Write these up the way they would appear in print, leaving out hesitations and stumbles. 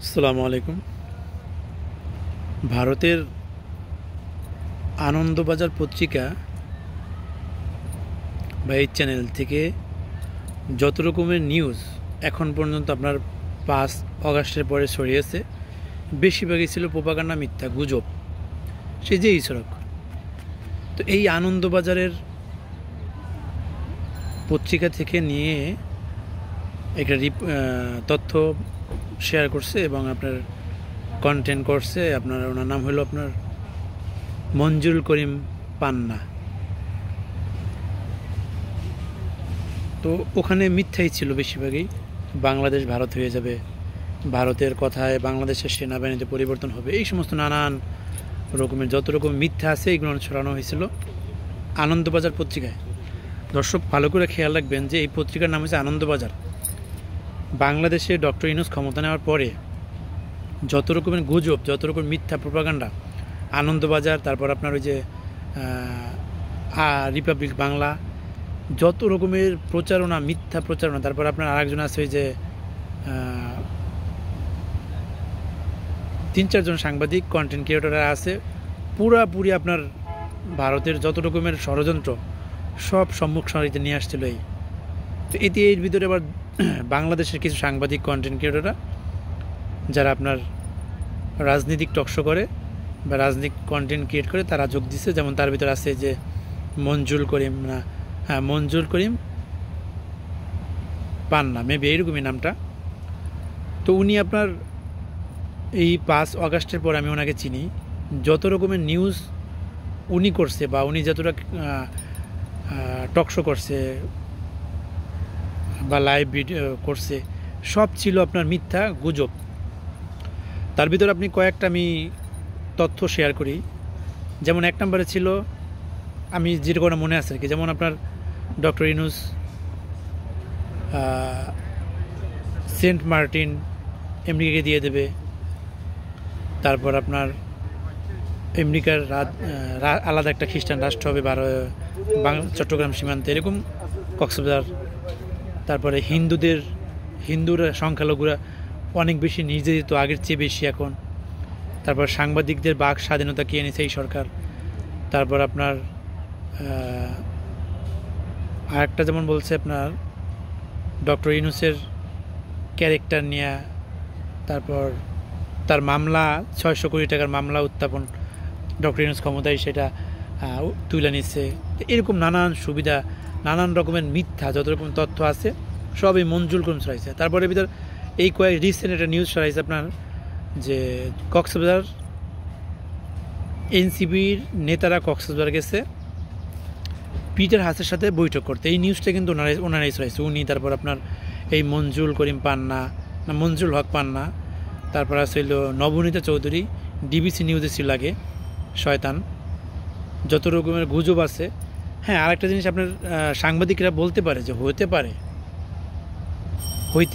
আসসালামু আলাইকুম। ভারতের আনন্দবাজার পত্রিকা বা এই চ্যানেল থেকে যত রকমের নিউজ এখন পর্যন্ত আপনার 5 আগস্টের পরে ছড়িয়েছে, বেশিরভাগই ছিল প্রোপাগান্ডা, মিথ্যা, গুজব, সে যেই সড়ক। তো এই আনন্দবাজারের পত্রিকা থেকে নিয়ে একটা তথ্য শেয়ার করছে এবং আপনার কন্টেন্ট করছে। ওনার নাম হলো আপনার মঞ্জুরুল করিম পান্না। তো ওখানে মিথ্যাই ছিল বেশিরভাগই। বাংলাদেশ ভারত হয়ে যাবে, ভারতের কথায় বাংলাদেশের সেনাবাহিনীতে পরিবর্তন হবে, এই সমস্ত নানান রকমের যত রকম মিথ্যা আছে এগুলো ছড়ানো হয়েছিল আনন্দবাজার পত্রিকায়। দর্শক ভালো করে খেয়াল রাখবেন যে এই পত্রিকার নাম হচ্ছে আনন্দবাজার। বাংলাদেশে ডক্টর ইউনূস ক্ষমতা নেওয়ার পরে যত রকমের গুজব, যত রকম মিথ্যা প্রোপাগান্ডা, আনন্দবাজার, তারপর আপনার ওই যে রিপাবলিক বাংলা, যত রকমের প্রচারণা, মিথ্যা প্রচারণা। তারপর আপনার আরেকজন আছে ওই যে 3-4 জন সাংবাদিক, কন্টেন্ট ক্রিয়েটররা আছে, পুরাপুরি আপনার ভারতের যত রকমের ষড়যন্ত্র সব সম্মুখ সারিতে নিয়ে আসছিল। তো এর ভিতরে আবার বাংলাদেশের কিছু সাংবাদিক, কন্টেন্ট ক্রিয়েটররা যারা আপনার রাজনৈতিক টকশো করে বা রাজনৈতিক কন্টেন্ট ক্রিয়েট করে, তারা যোগ দিচ্ছে। যেমন তার ভিতরে আছে যে মঞ্জুরুল করিম পান্না, মেবি এইরকমই নামটা। তো উনি আপনার এই 5 আগস্টের পর আমি ওনাকে চিনি, যত রকমের নিউজ উনি করছে বা উনি যতটা টকশো করছে বা লাইভ ভিডিও করছে, সব ছিল আপনার মিথ্যা, গুজব। তার ভিতরে আপনি কয়েকটা আমি তথ্য শেয়ার করি। যেমন 1 নম্বরে ছিল, আমি যেটা করে মনে আছে আর কি, যেমন আপনার ডক্টর ইউনূস সেন্ট মার্টিন আমেরিকাকে দিয়ে দেবে, তারপর আপনার আমেরিকার আলাদা একটা খ্রিস্টান রাষ্ট্র হবে চট্টগ্রাম সীমান্তে, এরকম কক্সবাজার। তারপরে হিন্দুরা সংখ্যালঘুরা অনেক বেশি নির্যাতিত, আগের চেয়ে বেশি এখন। তারপর সাংবাদিকদের বাক স্বাধীনতা কে এনেছে এই সরকার। তারপর আপনার আরেকটা যেমন বলছে আপনার ডক্টর ইউনূসের ক্যারেক্টার নিয়ে, তারপর তার মামলা 600 কোটি টাকার মামলা উত্থাপন, ডক্টর ইউনূস ক্ষমতায় সেটা তুলে নিচ্ছে। এরকম নানান সুবিধা, নানান রকমের মিথ্যা যত রকম তথ্য আছে সব এই মঞ্জুরুল করিম ছড়াইছে। তারপরে ভিতর এই রিসেন্ট একটা নিউজ ছড়াইছে আপনার যে কক্সবাজার এনসিপির নেতারা কক্সবাজার গেছে পিটার হাসের সাথে বৈঠক করতে। এই নিউজটা কিন্তু ওনারাই ছড়াইছে, উনি। তারপর আপনার এই মঞ্জুরুল হক পান্না, তারপর আছে হইল নবনীতা চৌধুরী, ডিবিসি নিউজে ছিল আগে, শয়তান। যত রকমের গুজব আছে। হ্যাঁ, আরেকটা জিনিস আপনার সাংবাদিকরা বলতে পারে যে হইতে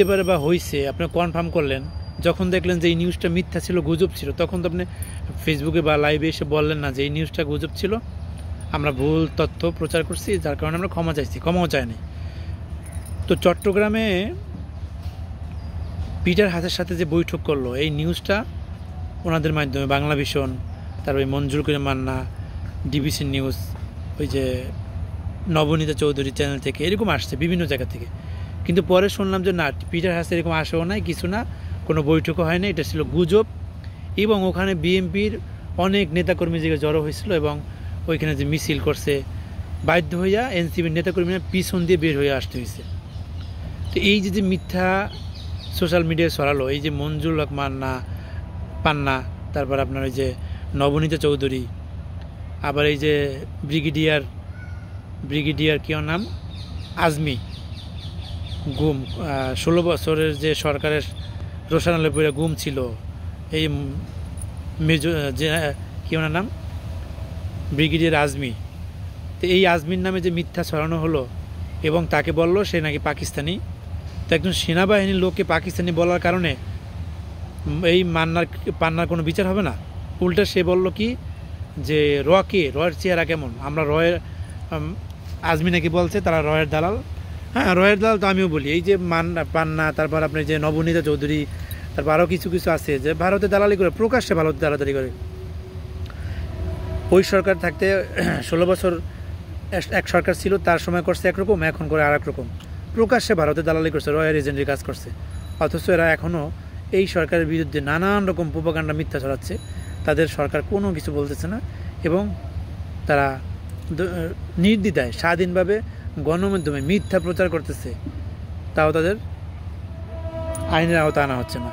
পারে বা হয়েছে, আপনি কনফার্ম করলেন, যখন দেখলেন যে এই নিউজটা মিথ্যা ছিল, গুজব ছিল, তখন তো আপনি ফেসবুকে বা লাইভে এসে বললেন না যে এই নিউজটা গুজব ছিল, আমরা ভুল তথ্য প্রচার করছি, যার কারণে আমরা ক্ষমাও চাইনি। তো চট্টগ্রামে পিটার হাসের সাথে যে বৈঠক করলো, এই নিউজটা ওনাদের মাধ্যমে বাংলা ভিশন, তারপরে মঞ্জুরুল করিম পান্না, ডিবিসি নিউজ, ওই যে নবনীতা চৌধুরী চ্যানেল থেকে, এরকম আসছে বিভিন্ন জায়গা থেকে। কিন্তু পরে শুনলাম যে না, পিটার হাস এরকম আসেও নাই, কিছু না, কোনো বৈঠকও হয় না, এটা ছিল গুজব। এবং ওখানে বিএনপির অনেক নেতাকর্মী যে জড়ো হয়েছিল এবং ওইখানে যে মিছিল করছে, বাধ্য হইয়া এনসিপির নেতাকর্মীরা পিছন দিয়ে বের হয়ে আসতে হয়েছে। তো এই যে মিথ্যা সোশ্যাল মিডিয়ায় ছড়ালো, এই যে মঞ্জুরুল হক পান্না, তারপর আপনার ওই যে নবনীতা চৌধুরী, আবার এই যে ব্রিগেডিয়ার কি নাম, আজমি, গুম, 16 বছরের যে সরকারের রোশনালের পরে গুম ছিল, এই যে কি ওনার নাম, ব্রিগেডিয়ার আজমি। তো এই আজমির নামে যে মিথ্যা ছড়ানো হলো এবং তাকে বলল সে নাকি পাকিস্তানি। তো একজন সেনাবাহিনীর লোককে পাকিস্তানি বলার কারণে এই পান্নার কোনো বিচার হবে না। উল্টা সে বলল কি যে রয়ের চেহারা কেমন, আমরা রয়ের, আজমি নাকি বলছে তারা রয়ের দালাল। হ্যাঁ, রয়ের দালাল তো আমিও বলি। এই যে পান্না, তারপর আপনার যে নবনীতা চৌধুরী, তারপর আরও কিছু কিছু আছে যে ভারতে দালালি করে, প্রকাশ্যে ভারতে দালালি করে। ওই সরকার থাকতে 16 বছর এক সরকার ছিল, তার সময় করছে একরকম, এখন করে আর এক রকম। প্রকাশ্যে ভারতে দালালি করছে, রয়্যাল এজেন্টের কাজ করছে। অথচ এরা এখনও এই সরকারের বিরুদ্ধে নানান রকম প্রোপাগান্ডা মিথ্যা ছড়াচ্ছে। তাদের সরকার কোনো কিছু বলতেছে না, এবং তারা নির্দ্বিধায় স্বাধীনভাবে গণমাধ্যমে মিথ্যা প্রচার করতেছে, তাও তাদের আইনের আওতা আনা হচ্ছে না।